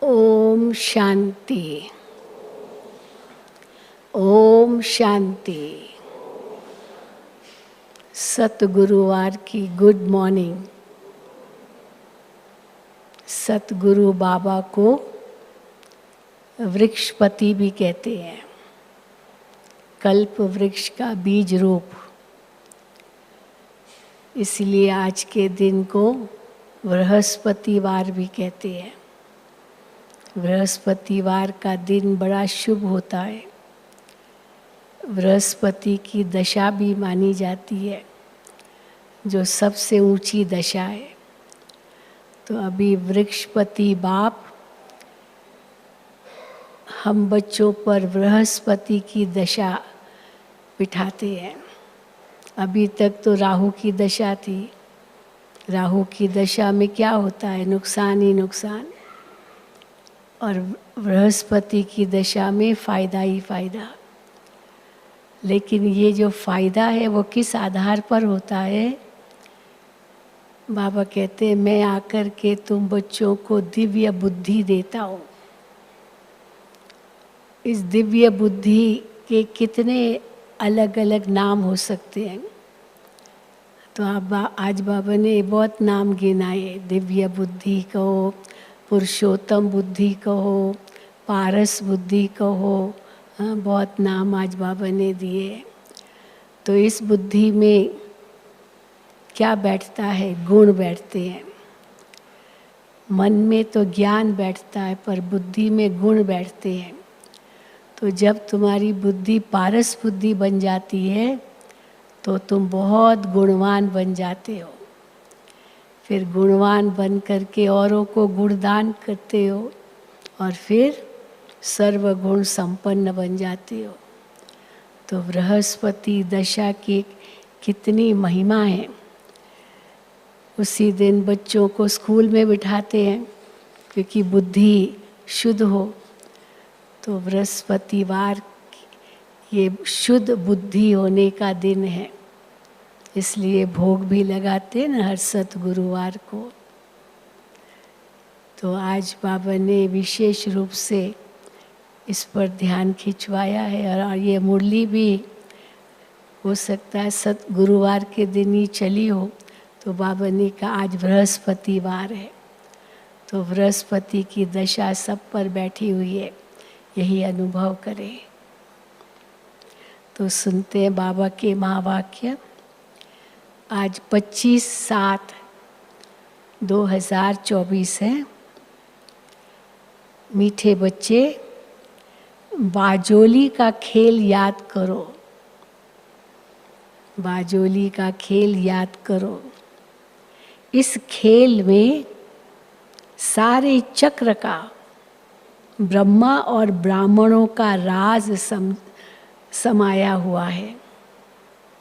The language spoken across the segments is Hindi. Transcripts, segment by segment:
ओम शांति। ओम शांति। सतगुरुवार की गुड मॉर्निंग। सतगुरु बाबा को वृक्षपति भी कहते हैं, कल्प वृक्ष का बीज रूप। इसलिए आज के दिन को बृहस्पतिवार भी कहते हैं। बृहस्पतिवार का दिन बड़ा शुभ होता है। बृहस्पति की दशा भी मानी जाती है, जो सबसे ऊंची दशा है। तो अभी वृक्षपति बाप हम बच्चों पर बृहस्पति की दशा बिठाते हैं। अभी तक तो राहु की दशा थी। राहु की दशा में क्या होता है? नुकसान ही नुकसान। और बृहस्पति की दशा में फ़ायदा ही फ़ायदा। लेकिन ये जो फ़ायदा है वो किस आधार पर होता है? बाबा कहते हैं, मैं आकर के तुम बच्चों को दिव्य बुद्धि देता हूँ। इस दिव्य बुद्धि के कितने अलग अलग नाम हो सकते हैं। तो आज बाबा ने बहुत नाम गिनाए। दिव्य बुद्धि कहो, पुरुषोत्तम बुद्धि कहो, पारस बुद्धि कहो, बहुत नाम आज बाबा ने दिए। तो इस बुद्धि में क्या बैठता है? गुण बैठते हैं। मन में तो ज्ञान बैठता है, पर बुद्धि में गुण बैठते हैं। तो जब तुम्हारी बुद्धि पारस बुद्धि बन जाती है तो तुम बहुत गुणवान बन जाते हो। फिर गुणवान बन करके औरों को गुणदान करते हो और फिर सर्वगुण संपन्न बन जाते हो। तो बृहस्पति दशा की कितनी महिमा है। उसी दिन बच्चों को स्कूल में बिठाते हैं क्योंकि बुद्धि शुद्ध हो। तो बृहस्पतिवार ये शुद्ध बुद्धि होने का दिन है, इसलिए भोग भी लगाते हैं ना हर सतगुरुवार को। तो आज बाबा ने विशेष रूप से इस पर ध्यान खिंचवाया है। और ये मुरली भी हो सकता है सतगुरुवार के दिन ही चली हो। तो बाबा ने कहा आज बृहस्पतिवार है, तो बृहस्पति की दशा सब पर बैठी हुई है, यही अनुभव करें। तो सुनते हैं बाबा के महावाक्य। आज 25/7/2024 है। मीठे बच्चे, बाजोली का खेल याद करो। बाजोली का खेल याद करो। इस खेल में सारे चक्र का ब्रह्मा और ब्राह्मणों का राज समाया हुआ है।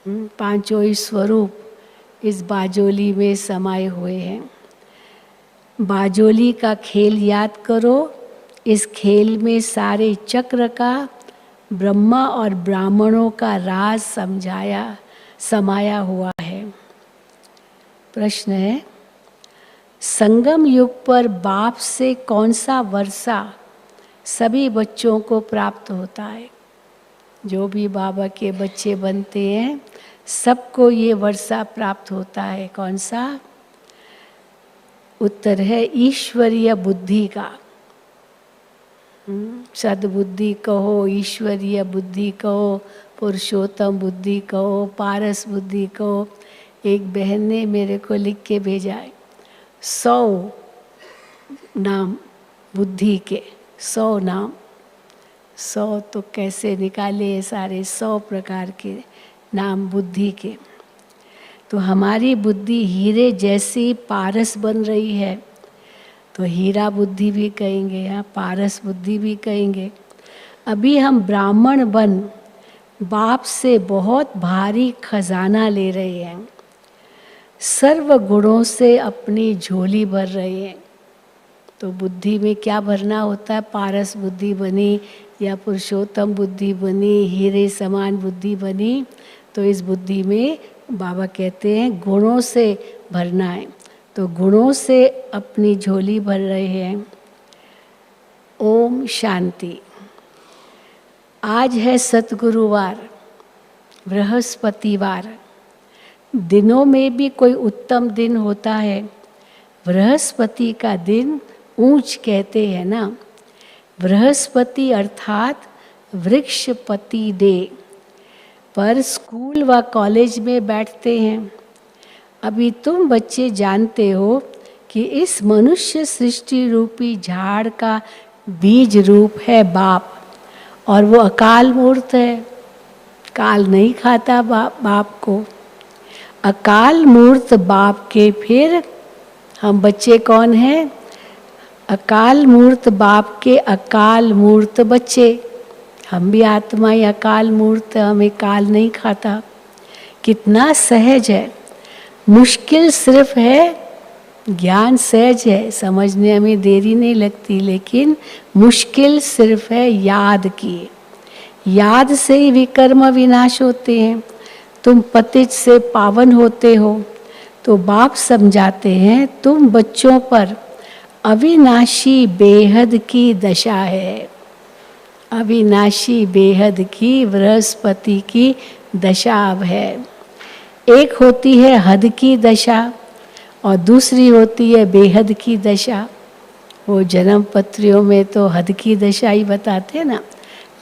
पांचों ही स्वरूप इस बाजोली में समाये हुए हैं। बाजोली का खेल याद करो। इस खेल में सारे चक्र का ब्रह्मा और ब्राह्मणों का राज समाया हुआ है। प्रश्न है, संगम युग पर बाप से कौन सा वर्षा सभी बच्चों को प्राप्त होता है? जो भी बाबा के बच्चे बनते हैं सबको ये वर्षा प्राप्त होता है। कौन सा? उत्तर है ईश्वरीय बुद्धि का। सद्बुद्धि कहो, ईश्वरीय बुद्धि कहो, पुरुषोत्तम बुद्धि कहो, पारस बुद्धि कहो। एक बहन ने मेरे को लिख के भेजा है 100 नाम बुद्धि के। 100 नाम। 100 तो कैसे निकाले? सारे 100 प्रकार के नाम बुद्धि के। तो हमारी बुद्धि हीरे जैसी पारस बन रही है, तो हीरा बुद्धि भी कहेंगे, यहाँ पारस बुद्धि भी कहेंगे। अभी हम ब्राह्मण बन बाप से बहुत भारी खजाना ले रहे हैं। सर्व गुणों से अपनी झोली भर रहे हैं। तो बुद्धि में क्या भरना होता है? पारस बुद्धि बनी या पुरुषोत्तम बुद्धि बनी, हीरे समान बुद्धि बनी, तो इस बुद्धि में बाबा कहते हैं गुणों से भरना है। तो गुणों से अपनी झोली भर रहे हैं। ओम शांति। आज है सतगुरुवार, बृहस्पतिवार। दिनों में भी कोई उत्तम दिन होता है। बृहस्पति का दिन ऊंच कहते हैं ना। बृहस्पति अर्थात वृक्षपति डे। पर स्कूल व कॉलेज में बैठते हैं। अभी तुम बच्चे जानते हो कि इस मनुष्य सृष्टि रूपी झाड़ का बीज रूप है बाप, और वो अकाल मूर्त है। काल नहीं खाता बाप को। अकाल मूर्त बाप के फिर हम बच्चे कौन हैं? अकाल मूर्त बाप के अकाल मूर्त बच्चे। हम भी आत्मा ही अकाल मूर्त, हमें काल नहीं खाता। कितना सहज है। मुश्किल सिर्फ है, ज्ञान सहज है, समझने में देरी नहीं लगती, लेकिन मुश्किल सिर्फ है याद की। याद से ही विकर्म विनाश होते हैं। तुम पतित से पावन होते हो। तो बाप समझाते हैं तुम बच्चों पर अविनाशी बेहद की दशा है। अविनाशी बेहद की बृहस्पति की दशा अब है। एक होती है हद की दशा और दूसरी होती है बेहद की दशा। वो जन्म पत्रियों में तो हद की दशा ही बताते हैं ना,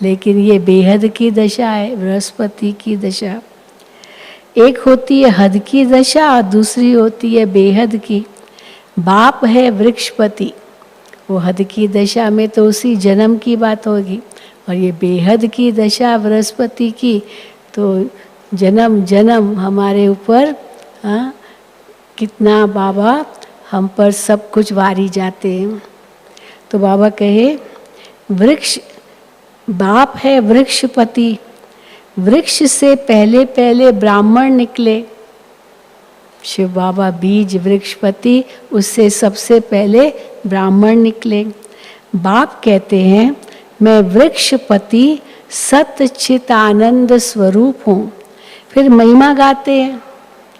लेकिन ये बेहद की दशा है, बृहस्पति की दशा। एक होती है हद की दशा और दूसरी होती है बेहद की। बाप है वृक्षपति, वो हद की दशा में तो उसी जन्म की बात होगी, और ये बेहद की दशा बृहस्पति की, तो जन्म जन्म हमारे ऊपर कितना बाबा हम पर सब कुछ वारी जाते हैं। तो बाबा कहे वृक्ष बाप है वृक्षपति। वृक्ष से पहले पहले ब्राह्मण निकले। शिव बाबा बीज वृक्षपति, उससे सबसे पहले ब्राह्मण निकले। बाप कहते हैं मैं वृक्षपति सच्चित आनंद स्वरूप हूँ। फिर महिमा गाते हैं।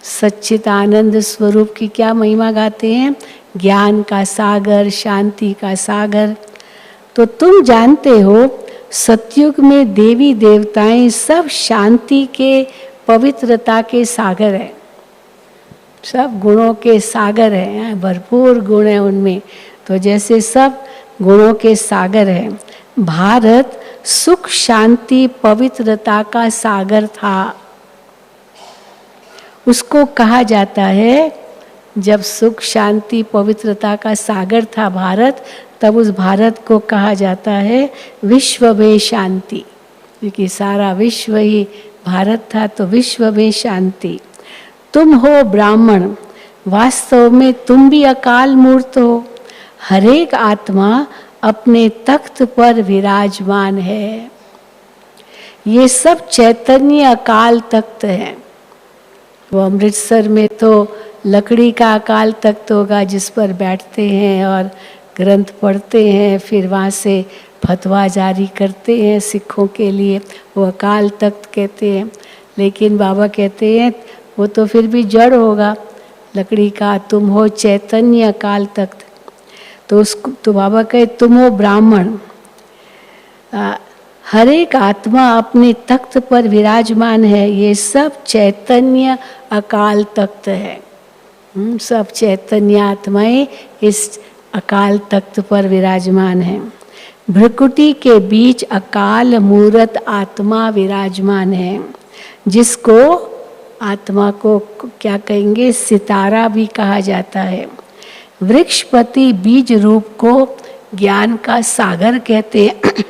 सच्चित आनंद स्वरूप की क्या महिमा गाते हैं? ज्ञान का सागर, शांति का सागर। तो तुम जानते हो सतयुग में देवी देवताएं सब शांति के, पवित्रता के सागर हैं। सब गुणों के सागर हैं, भरपूर गुण हैं उनमें। तो जैसे सब गुणों के सागर हैं। भारत सुख शांति पवित्रता का सागर था। उसको कहा जाता है, जब सुख शांति पवित्रता का सागर था भारत, तब उस भारत को कहा जाता है विश्व में शांति, क्योंकि सारा विश्व ही भारत था। तो विश्व में शांति। तुम हो ब्राह्मण, वास्तव में तुम भी अकाल मूर्त हो। हरेक आत्मा अपने तख्त पर विराजमान है। ये सब चैतन्य अकाल तख्त है। वो अमृतसर में तो लकड़ी का अकाल तख्त होगा जिस पर बैठते हैं और ग्रंथ पढ़ते हैं, फिर वहाँ से फतवा जारी करते हैं सिखों के लिए, वो अकाल तख्त कहते हैं। लेकिन बाबा कहते हैं वो तो फिर भी जड़ होगा लकड़ी का। तुम हो चैतन्य अकाल तख्त। तो उसको तो बाबा कहे तुम हो ब्राह्मण। हर एक आत्मा अपने तख्त पर विराजमान है। ये सब चैतन्य अकाल तख्त है। सब चैतन्य आत्माएं इस अकाल तख्त पर विराजमान है। भ्रकुटी के बीच अकाल मूर्त आत्मा विराजमान है, जिसको आत्मा को क्या कहेंगे? सितारा भी कहा जाता है। वृक्षपति बीज रूप को ज्ञान का सागर कहते हैं।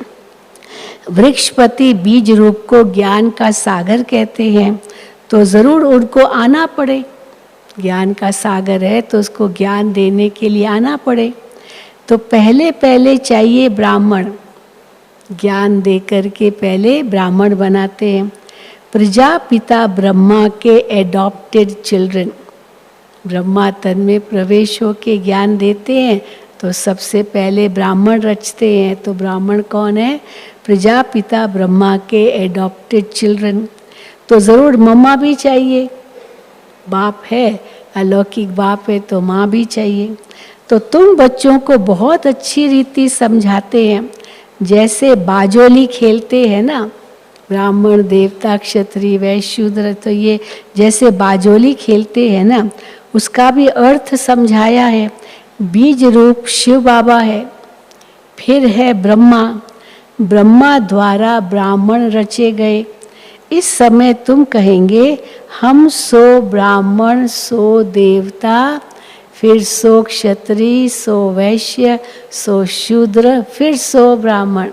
वृक्षपति बीज रूप को ज्ञान का सागर कहते हैं। तो जरूर उनको आना पड़े। ज्ञान का सागर है तो उसको ज्ञान देने के लिए आना पड़े। तो पहले पहले चाहिए ब्राह्मण। ज्ञान दे करके पहले ब्राह्मण बनाते हैं। प्रजापिता ब्रह्मा के एडॉप्टेड चिल्ड्रन। ब्रह्मा तन में प्रवेश होके ज्ञान देते हैं, तो सबसे पहले ब्राह्मण रचते हैं। तो ब्राह्मण कौन है? प्रजापिता ब्रह्मा के एडॉप्टेड चिल्ड्रन। तो ज़रूर मम्मा भी चाहिए। बाप है, अलौकिक बाप है, तो माँ भी चाहिए। तो तुम बच्चों को बहुत अच्छी रीति समझाते हैं। जैसे बाजोली खेलते हैं ना, ब्राह्मण देवता क्षत्रिय वैश्य शूद्र, तो ये जैसे बाजोली खेलते हैं ना, उसका भी अर्थ समझाया है। बीज रूप शिव बाबा है, फिर है ब्रह्मा, ब्रह्मा द्वारा ब्राह्मण रचे गए। इस समय तुम कहेंगे हम सो ब्राह्मण सो देवता, फिर सो क्षत्रिय सो वैश्य सो शूद्र, फिर सो ब्राह्मण।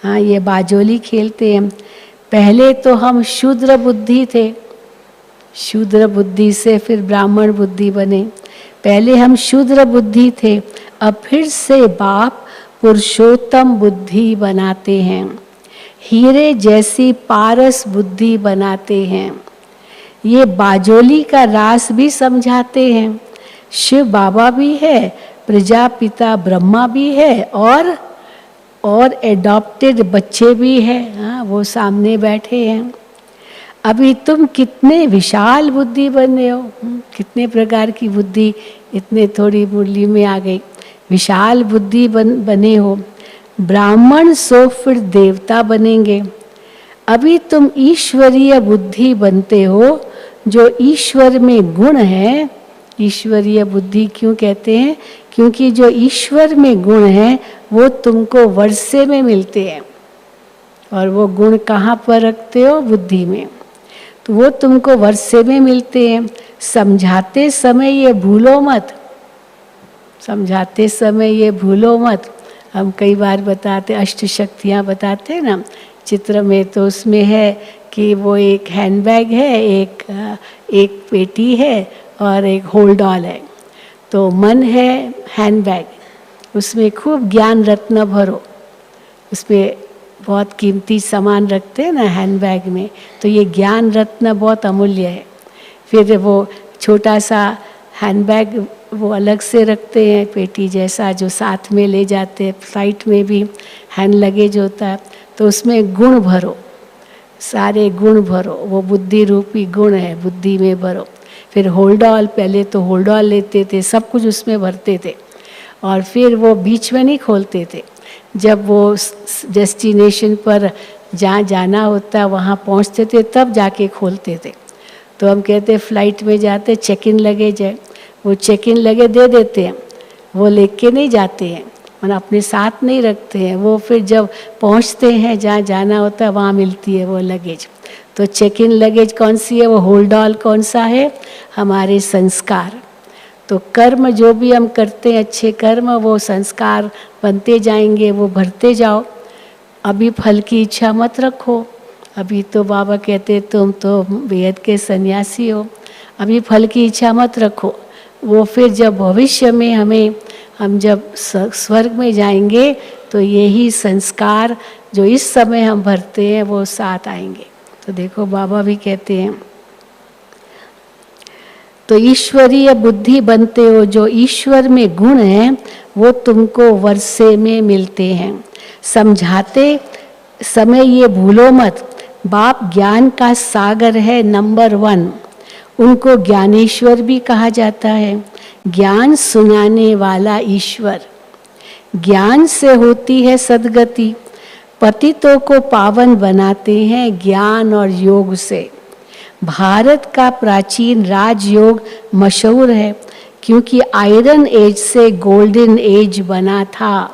हाँ, ये बाजोली खेलते हैं। पहले तो हम शूद्र बुद्धि थे, शूद्र बुद्धि से फिर ब्राह्मण बुद्धि बने। पहले हम शूद्र बुद्धि थे, अब फिर से बाप पुरुषोत्तम बुद्धि बनाते हैं, हीरे जैसी पारस बुद्धि बनाते हैं। ये बाजोली का रास भी समझाते हैं। शिव बाबा भी है, प्रजापिता ब्रह्मा भी है, और एडॉप्टेड बच्चे भी हैं। हाँ, वो सामने बैठे हैं। अभी तुम कितने विशाल बुद्धि बने हो, कितने प्रकार की बुद्धि इतने थोड़ी मुरली में आ गई। विशाल बुद्धि बने हो। ब्राह्मण सो फिर देवता बनेंगे। अभी तुम ईश्वरीय बुद्धि बनते हो, जो ईश्वर में गुण है। ईश्वरीय बुद्धि क्यों कहते हैं? क्योंकि जो ईश्वर में गुण है वो तुमको वर्षे में मिलते हैं, और वो गुण कहाँ पर रखते हो? बुद्धि में। तो वो तुमको वर्षे में मिलते हैं। समझाते समय ये भूलो मत, समझाते समय ये भूलो मत। हम कई बार बताते, अष्ट शक्तियाँ बताते हैं ना चित्र में, तो उसमें है कि वो एक हैंडबैग है, एक पेटी है और एक होल्ड ऑल है। तो मन है हैंडबैग, उसमें खूब ज्ञान रत्न भरो, उसमें बहुत कीमती सामान रखते हैं ना हैंडबैग में, तो ये ज्ञान रत्न बहुत अमूल्य है। फिर वो छोटा सा हैंडबैग वो अलग से रखते हैं, पेटी जैसा, जो साथ में ले जाते हैं। फ्लाइट में भी हैंड लगेज होता है, तो उसमें गुण भरो, सारे गुण भरो। वो बुद्धि रूपी गुण है, बुद्धि में भरो। फिर होल्ड ऑल, पहले तो होल्ड ऑल लेते थे, सब कुछ उसमें भरते थे, और फिर वो बीच में नहीं खोलते थे। जब वो डेस्टिनेशन पर जहाँ जाना होता वहाँ पहुँचते थे तब जाके खोलते थे। तो हम कहते फ्लाइट में जाते चेक इन लगेज है, वो चेक इन लगे दे देते हैं, वो लेके नहीं जाते हैं, मतलब अपने साथ नहीं रखते हैं। वो फिर जब पहुँचते हैं जहाँ जाना होता है वहाँ मिलती है वो लगेज। तो चेक इन लगेज कौन सी है? वो होल्ड ऑल कौन सा है? हमारे संस्कार। तो कर्म जो भी हम करते हैं, अच्छे कर्म, वो संस्कार बनते जाएंगे, वो भरते जाओ। अभी फल की इच्छा मत रखो। अभी तो बाबा कहते तुम तो बेहद के सन्यासी हो, अभी फल की इच्छा मत रखो। वो फिर जब भविष्य में हम जब स्वर्ग में जाएंगे तो यही संस्कार जो इस समय हम भरते हैं वो साथ आएंगे। तो देखो बाबा भी कहते हैं, तो ईश्वरीय बुद्धि बनते हो, जो ईश्वर में गुण हैं वो तुमको वर्षे में मिलते हैं। समझाते समय ये भूलो मत, बाप ज्ञान का सागर है नंबर 1। उनको ज्ञानेश्वर भी कहा जाता है, ज्ञान सुनाने वाला ईश्वर। ज्ञान से होती है सद्गति, पतितों को पावन बनाते हैं ज्ञान और योग से। भारत का प्राचीन राजयोग मशहूर है, क्योंकि आयरन एज से गोल्डन एज बना था।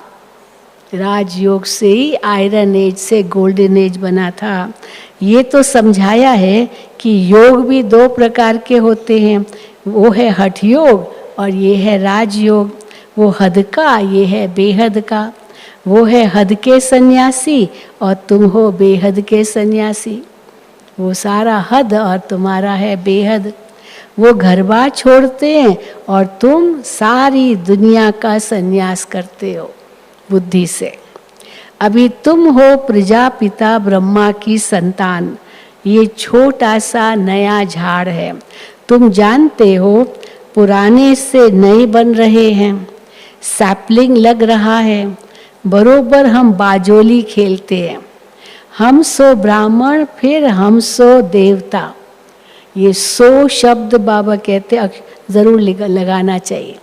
राजयोग से ही आयरन एज से गोल्डन एज बना था। ये तो समझाया है कि योग भी 2 प्रकार के होते हैं, वो है हठ योग और ये है राजयोग। वो हद का, ये है बेहद का। वो है हद के सन्यासी और तुम हो बेहद के सन्यासी। वो सारा हद और तुम्हारा है बेहद। वो घर बार छोड़ते हैं और तुम सारी दुनिया का सन्यास करते हो बुद्धि से। अभी तुम हो प्रजापिता ब्रह्मा की संतान। ये छोटा सा नया झाड़ है, तुम जानते हो पुराने से नए बन रहे हैं। सैपलिंग लग रहा है, बरोबर हम बाजोली खेलते हैं। हम सो ब्राह्मण, फिर हम सो देवता। ये 100 शब्द बाबा कहते जरूर लगाना चाहिए।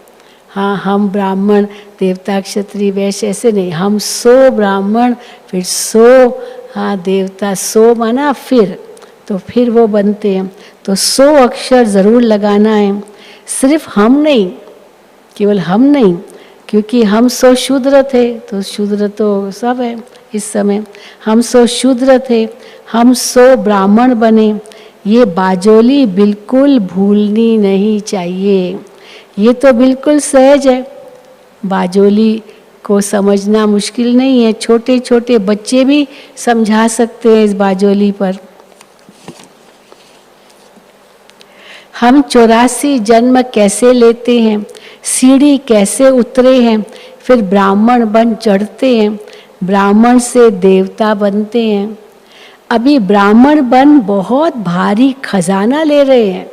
हाँ हम ब्राह्मण देवता क्षत्रिय वैश्य ऐसे नहीं, हम 100 ब्राह्मण फिर 100 हाँ देवता, 100 माना फिर, तो फिर वो बनते हैं। तो 100 अक्षर ज़रूर लगाना है। सिर्फ हम नहीं, केवल हम नहीं, क्योंकि हम 100 शूद्र थे, तो शूद्र तो सब है इस समय, हम 100 शूद्र थे, हम 100 ब्राह्मण बने। ये बाजोली बिल्कुल भूलनी नहीं चाहिए, ये तो बिल्कुल सहज है। बाजोली को समझना मुश्किल नहीं है, छोटे छोटे बच्चे भी समझा सकते हैं इस बाजोली पर। हम 84 जन्म कैसे लेते हैं, सीढ़ी कैसे उतरे हैं, फिर ब्राह्मण बन चढ़ते हैं, ब्राह्मण से देवता बनते हैं। अभी ब्राह्मण बन बहुत भारी खजाना ले रहे हैं,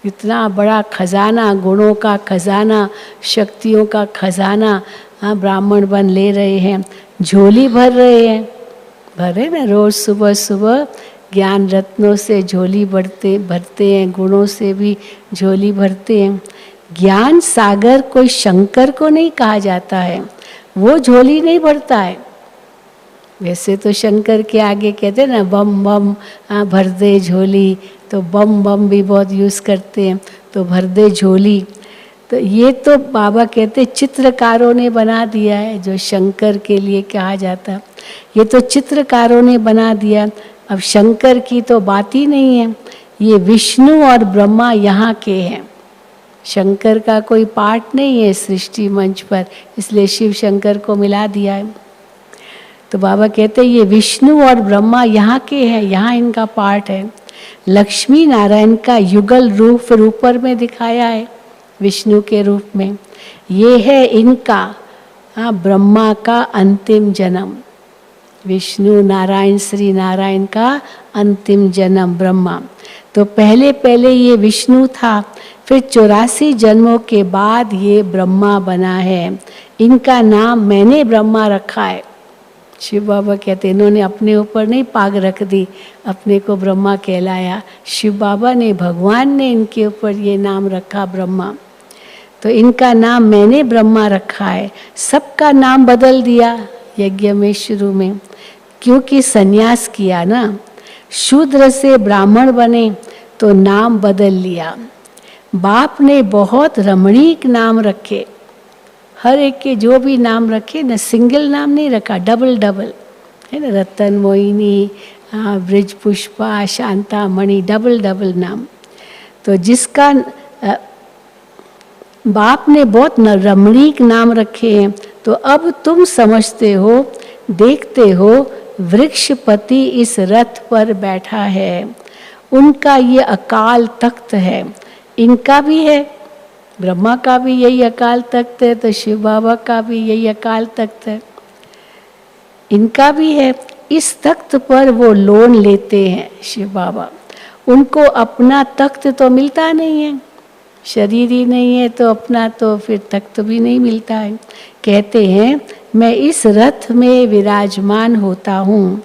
कितना बड़ा खजाना, गुणों का खजाना, शक्तियों का खजाना, हाँ ब्राह्मण बन ले रहे हैं। झोली भर रहे हैं, भरे ना, रोज सुबह सुबह ज्ञान रत्नों से झोली भरते हैं, गुणों से भी झोली भरते हैं। ज्ञान सागर कोई शंकर को नहीं कहा जाता है, वो झोली नहीं भरता है। वैसे तो शंकर के आगे कहते हैं ना बम बम भर दे झोली, तो बम बम भी बहुत यूज़ करते हैं, तो भर दे झोली। तो ये तो बाबा कहते चित्रकारों ने बना दिया है, जो शंकर के लिए कहा जाता, ये तो चित्रकारों ने बना दिया। अब शंकर की तो बात ही नहीं है, ये विष्णु और ब्रह्मा यहाँ के हैं, शंकर का कोई पार्ट नहीं है सृष्टि मंच पर, इसलिए शिव शंकर को मिला दिया है। तो बाबा कहते हैं ये विष्णु और ब्रह्मा यहाँ के हैं, यहाँ इनका पार्ट है। लक्ष्मी नारायण का युगल रूप फिर ऊपर में दिखाया है विष्णु के रूप में, ये है इनका ब्रह्मा का अंतिम जन्म, विष्णु नारायण श्री नारायण का अंतिम जन्म ब्रह्मा। तो पहले पहले ये विष्णु था, फिर 84 जन्मों के बाद ये ब्रह्मा बना है। इनका नाम मैंने ब्रह्मा रखा है। शिव बाबा कहते इन्होंने अपने ऊपर नहीं पाग रख दी, अपने को ब्रह्मा कहलाया, शिव बाबा ने, भगवान ने इनके ऊपर ये नाम रखा ब्रह्मा। तो इनका नाम मैंने ब्रह्मा रखा है। सबका नाम बदल दिया यज्ञ में शुरू में, क्योंकि संन्यास किया ना, शूद्र से ब्राह्मण बने तो नाम बदल लिया। बाप ने बहुत रमणीक नाम रखे, हर एक के जो भी नाम रखे ना, सिंगल नाम नहीं रखा, डबल डबल है ना, रतन, मोहिनी, ब्रिज पुष्पा, शांता, मणि, डबल डबल नाम। तो जिसका बाप ने बहुत रमणीक नाम रखे हैं, तो अब तुम समझते हो, देखते हो, वृक्षपति इस रथ पर बैठा है, उनका ये अकाल तख्त है, इनका भी है, ब्रह्मा का भी यही अकाल तख्त है, तो शिव बाबा का भी यही अकाल तख्त है, इनका भी है। इस तख्त पर वो लोन लेते हैं शिव बाबा, उनको अपना तख्त तो मिलता नहीं है, शरीर ही नहीं है तो अपना तो फिर तख्त भी नहीं मिलता है। कहते हैं मैं इस रथ में विराजमान होता हूँ,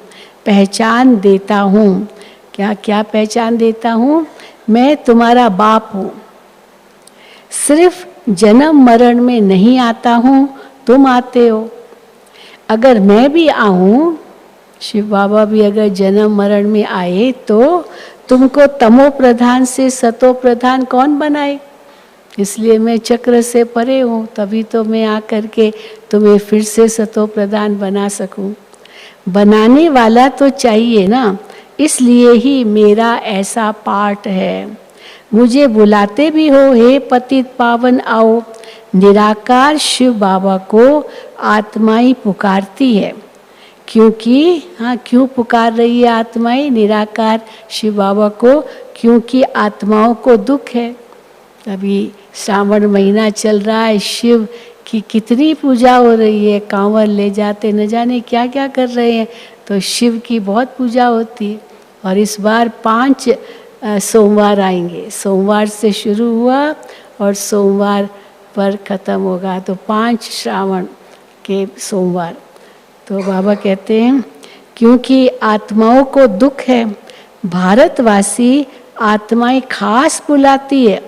पहचान देता हूँ। क्या क्या पहचान देता हूँ? मैं तुम्हारा बाप हूँ, सिर्फ जन्म मरण में नहीं आता हूँ, तुम आते हो। अगर मैं भी आऊँ, शिव बाबा भी अगर जन्म मरण में आए, तो तुमको तमो प्रधान से सतो प्रधान कौन बनाए? इसलिए मैं चक्र से परे हूँ, तभी तो मैं आकर के तुम्हें फिर से सतो प्रधान बना सकूँ। बनाने वाला तो चाहिए ना, इसलिए ही मेरा ऐसा पार्ट है। मुझे बुलाते भी हो, हे पतित पावन आओ। निराकार शिव बाबा को आत्माएं पुकारती है, क्योंकि क्यों पुकार रही है आत्माएं निराकार शिव बाबा को? क्योंकि आत्माओं को दुख है। अभी श्रावण महीना चल रहा है, शिव की कितनी पूजा हो रही है, कांवर ले जाते न जाने क्या क्या कर रहे हैं, तो शिव की बहुत पूजा होती है। और इस बार 5 सोमवार आएंगे, सोमवार से शुरू हुआ और सोमवार पर ख़त्म होगा, तो 5 श्रावण के सोमवार। तो बाबा कहते हैं क्योंकि आत्माओं को दुख है, भारतवासी आत्माएं खास बुलाती है,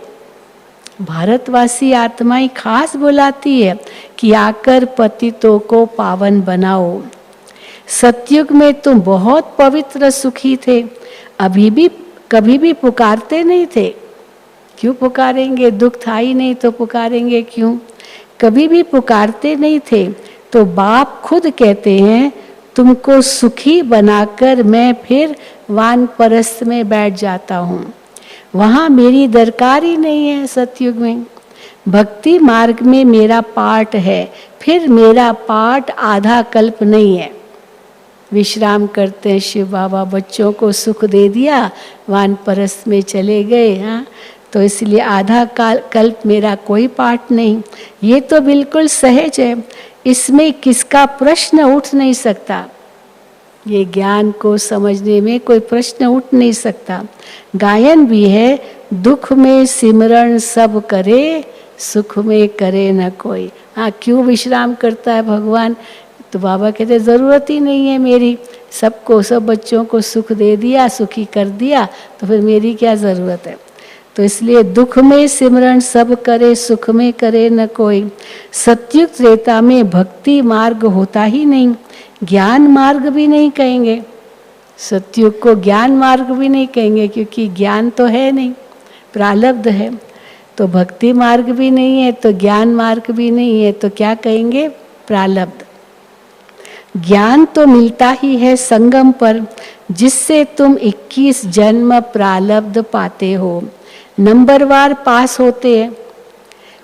भारतवासी आत्माएं खास बुलाती है कि आकर पतितों को पावन बनाओ। सतयुग में तुम बहुत पवित्र सुखी थे, अभी भी कभी भी पुकारते नहीं थे। क्यों पुकारेंगे? दुख था ही नहीं तो पुकारेंगे क्यों? कभी भी पुकारते नहीं थे। तो बाप खुद कहते हैं तुमको सुखी बनाकर मैं फिर वानप्रस्थ में बैठ जाता हूँ। वहाँ मेरी दरकार ही नहीं है। सतयुग में भक्ति मार्ग में मेरा पाठ है, फिर मेरा पाठ आधा कल्प नहीं है। विश्राम करते हैं शिव बाबा, बच्चों को सुख दे दिया, वानप्रस्थ में चले गए। हाँ, तो इसलिए आधा कल्प मेरा कोई पाठ नहीं। ये तो बिल्कुल सहज है, इसमें किसका प्रश्न उठ नहीं सकता। ये ज्ञान को समझने में कोई प्रश्न उठ नहीं सकता। गायन भी है, दुख में सिमरण सब करे, सुख में करे न कोई। हाँ, क्यों विश्राम करता है भगवान? तो बाबा कहते जरूरत ही नहीं है मेरी, सबको, सब बच्चों को सुख दे दिया, सुखी कर दिया, तो फिर मेरी क्या जरूरत है। तो इसलिए दुख में सिमरण सब करे, सुख में करे न कोई। सतयुग त्रेता में भक्ति मार्ग होता ही नहीं, ज्ञान मार्ग भी नहीं कहेंगे। सतयुग को ज्ञान मार्ग भी नहीं कहेंगे, क्योंकि ज्ञान तो है नहीं, प्रारब्ध है। तो भक्ति मार्ग भी नहीं है, तो ज्ञान मार्ग भी नहीं है, तो क्या कहेंगे? प्रारब्ध। ज्ञान तो मिलता ही है संगम पर, जिससे तुम 21 जन्म प्रारब्ध पाते हो। नंबरवार पास होते हैं।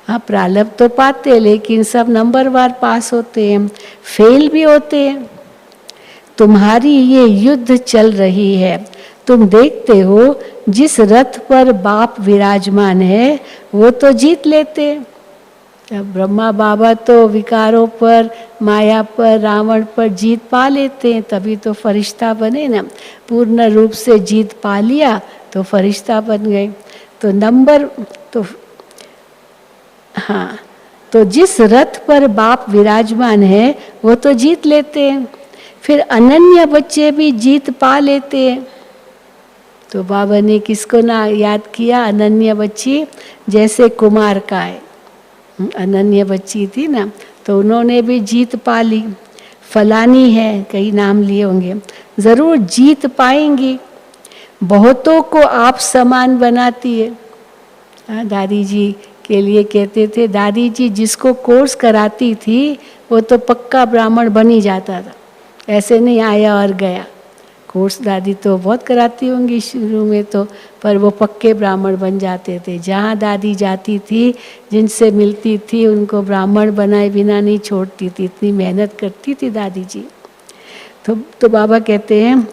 हाँ, प्रारब्ध तो पाते हैं, लेकिन सब नंबरवार पास होते हैं, फेल भी होते हैं। तुम्हारी ये युद्ध चल रही है। तुम देखते हो जिस रथ पर बाप विराजमान है वो तो जीत लेते हैं। अब ब्रह्मा बाबा तो विकारों पर, माया पर, रावण पर जीत पा लेते हैं, तभी तो फरिश्ता बने ना। पूर्ण रूप से जीत पा लिया तो फरिश्ता बन गए। तो नंबर तो हाँ, तो जिस रथ पर बाप विराजमान है वो तो जीत लेते हैं, फिर अनन्य बच्चे भी जीत पा लेते हैं। तो बाबा ने किसको ना याद किया? अनन्य बच्ची, जैसे कुमार का है, अनन्य बच्ची थी ना, तो उन्होंने भी जीत पा ली। फलानी है, कई नाम लिए होंगे, जरूर जीत पाएंगी। बहुतों को आप समान बनाती है। दादी जी के लिए कहते थे, दादी जी जिसको कोर्स कराती थी वो तो पक्का ब्राह्मण बन ही जाता था, ऐसे नहीं आया और गया। कोर्स दादी तो बहुत कराती होंगी शुरू में तो, पर वो पक्के ब्राह्मण बन जाते थे। जहाँ दादी जाती थी, जिनसे मिलती थी, उनको ब्राह्मण बनाए बिना नहीं छोड़ती थी, इतनी मेहनत करती थी दादी जी। तो बाबा कहते हैं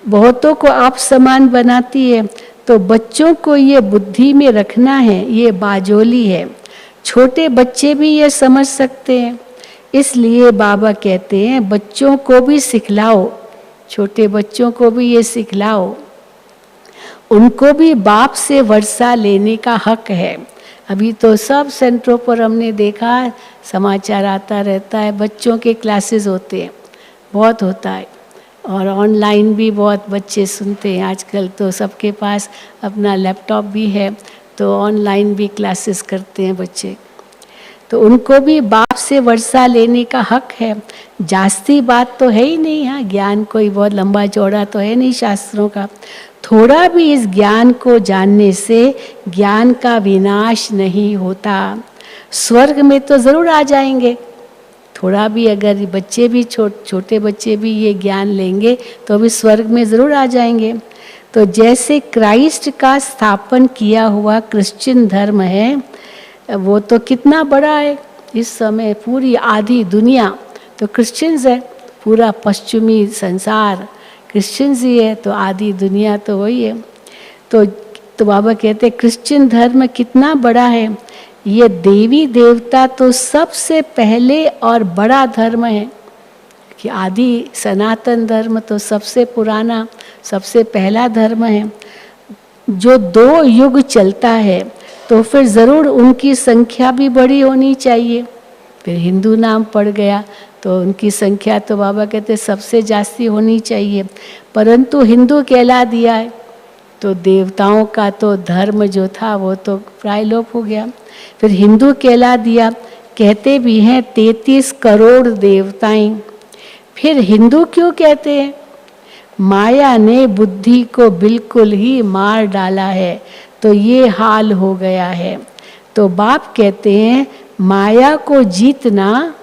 बहुतों को आप समान बनाती है, तो बच्चों को ये बुद्धि में रखना है, ये बाजोली है। छोटे बच्चे भी ये समझ सकते हैं, इसलिए बाबा कहते हैं बच्चों को भी सिखलाओ, छोटे बच्चों को भी ये सिखलाओ। उनको भी बाप से वर्षा लेने का हक है। अभी तो सब सेंटरों पर हमने देखा, समाचार आता रहता है, बच्चों के क्लासेस होते हैं, बहुत होता है, और ऑनलाइन भी बहुत बच्चे सुनते हैं। आजकल तो सबके पास अपना लैपटॉप भी है, तो ऑनलाइन भी क्लासेस करते हैं बच्चे। तो उनको भी बाप से वर्षा लेने का हक है। जास्ती बात तो है ही नहीं, हाँ, ज्ञान कोई बहुत लंबा चौड़ा तो है नहीं शास्त्रों का। थोड़ा भी इस ज्ञान को जानने से ज्ञान का विनाश नहीं होता। स्वर्ग में तो जरूर आ जाएंगे। थोड़ा भी अगर बच्चे भी छोटे बच्चे भी ये ज्ञान लेंगे तो भी स्वर्ग में ज़रूर आ जाएंगे। तो जैसे क्राइस्ट का स्थापन किया हुआ क्रिश्चियन धर्म है, वो तो कितना बड़ा है इस समय, पूरी आधी दुनिया तो क्रिश्चियंस है, पूरा पश्चिमी संसार क्रिश्चियंस ही है, तो आधी दुनिया तो वही है। तो बाबा कहते हैं क्रिश्चियन धर्म कितना बड़ा है। ये देवी देवता तो सबसे पहले और बड़ा धर्म है, कि आदि सनातन धर्म तो सबसे पुराना, सबसे पहला धर्म है। जो 2 युग चलता है तो फिर ज़रूर उनकी संख्या भी बड़ी होनी चाहिए। फिर हिंदू नाम पड़ गया तो उनकी संख्या तो बाबा कहते सबसे जास्ती होनी चाहिए, परंतु हिंदू कहला दिया है, तो देवताओं का तो धर्म जो था वो तो प्रायलोप हो गया। फिर हिंदू कहला दिया। कहते भी हैं 33 करोड़ देवताएं। फिर हिंदू क्यों कहते हैं? माया ने बुद्धि को बिल्कुल ही मार डाला है, तो ये हाल हो गया है। तो बाप कहते हैं माया को जीतना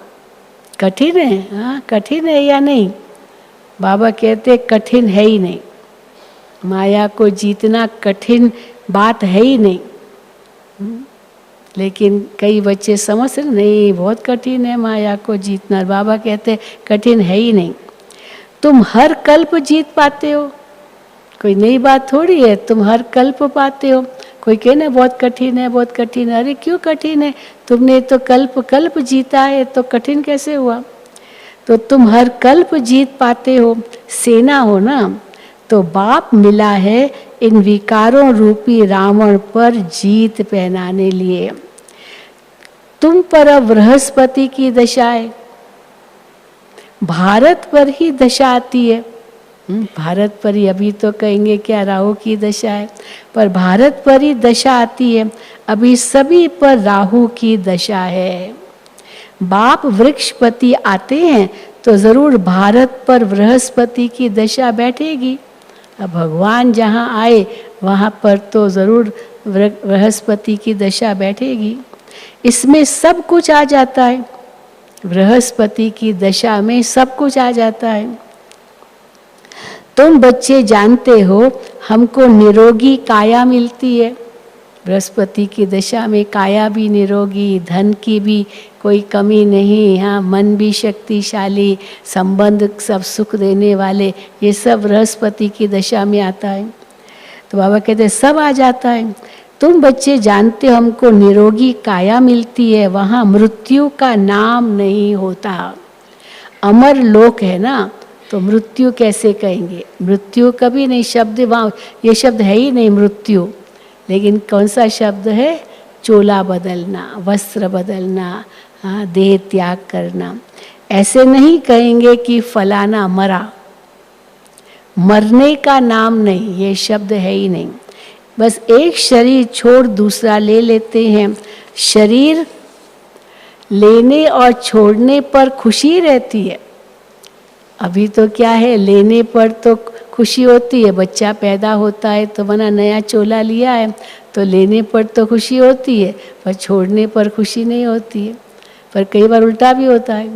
कठिन है। हाँ, कठिन है या नहीं? बाबा कहते कठिन है ही नहीं, माया को जीतना कठिन बात है ही नहीं। लेकिन कई बच्चे समझ रहे नहीं, बहुत कठिन है माया को जीतना। बाबा कहते कठिन है ही नहीं, तुम हर कल्प जीत पाते हो, कोई नई बात थोड़ी है। तुम हर कल्प पाते हो। कोई कहना बहुत कठिन है, बहुत कठिन है। अरे क्यों कठिन है? तुमने तो कल्प कल्प जीता है, तो कठिन कैसे हुआ? तो तुम हर कल्प जीत पाते हो, सेना हो ना। तो बाप मिला है इन विकारों रूपी रावण पर जीत पहनाने लिए। तुम पर अब बृहस्पति की दशा है, भारत पर ही दशा आती है। भारत पर ही, अभी तो कहेंगे क्या राहु की दशा है, पर भारत पर ही दशा आती है। अभी सभी पर राहु की दशा है। बाप वृक्षपति आते हैं तो जरूर भारत पर बृहस्पति की दशा बैठेगी। अब भगवान जहाँ आए वहाँ पर तो जरूर बृहस्पति की दशा बैठेगी। इसमें सब कुछ आ जाता है, बृहस्पति की दशा में सब कुछ आ जाता है। तुम बच्चे जानते हो हमको निरोगी काया मिलती है। बृहस्पति की दशा में काया भी निरोगी, धन की भी कोई कमी नहीं। हाँ, मन भी शक्तिशाली, संबंध सब सुख देने वाले, ये सब बृहस्पति की दशा में आता है। तो बाबा कहते हैं सब आ जाता है। तुम बच्चे जानते हो हमको निरोगी काया मिलती है, वहाँ मृत्यु का नाम नहीं होता। अमर लोक है ना, तो मृत्यु कैसे कहेंगे? मृत्यु कभी नहीं, शब्द वहाँ, ये शब्द है ही नहीं मृत्यु। लेकिन कौन सा शब्द है? चोला बदलना, वस्त्र बदलना, हाँ, देह त्याग करना। ऐसे नहीं कहेंगे कि फलाना मरा, मरने का नाम नहीं, ये शब्द है ही नहीं। बस एक शरीर छोड़ दूसरा ले लेते हैं। शरीर लेने और छोड़ने पर खुशी रहती है। अभी तो क्या है, लेने पर तो खुशी होती है, बच्चा पैदा होता है तो बना नया चोला लिया है, तो लेने पर तो खुशी होती है, पर छोड़ने पर खुशी नहीं होती है। पर कई बार उल्टा भी होता है,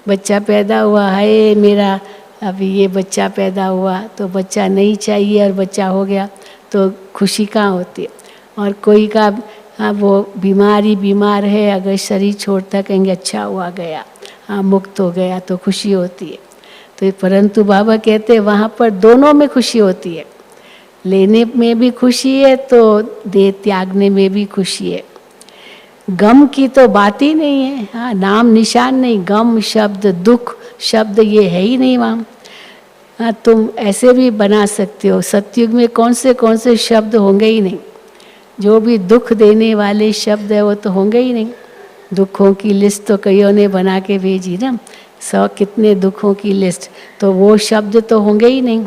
बच्चा पैदा हुआ है मेरा, अभी ये बच्चा पैदा हुआ तो बच्चा नहीं चाहिए और बच्चा हो गया तो खुशी कहाँ होती है। और कोई का हाँ वो बीमार है, अगर शरीर छोड़ता कहेंगे अच्छा हुआ गया, हाँ मुक्त हो गया तो खुशी होती है। तो परंतु बाबा कहते हैं वहाँ पर दोनों में खुशी होती है, लेने में भी खुशी है तो देह त्यागने में भी खुशी है। गम की तो बात ही नहीं है, हाँ नाम निशान नहीं, गम शब्द दुख शब्द ये है ही नहीं वहाँ। हाँ तुम ऐसे भी बना सकते हो, सतयुग में कौन से शब्द होंगे ही नहीं, जो भी दुख देने वाले शब्द है वो तो होंगे ही नहीं। दुखों की लिस्ट तो कईयों ने बना के भेजी ना, 100 कितने दुखों की लिस्ट, तो वो शब्द तो होंगे ही नहीं।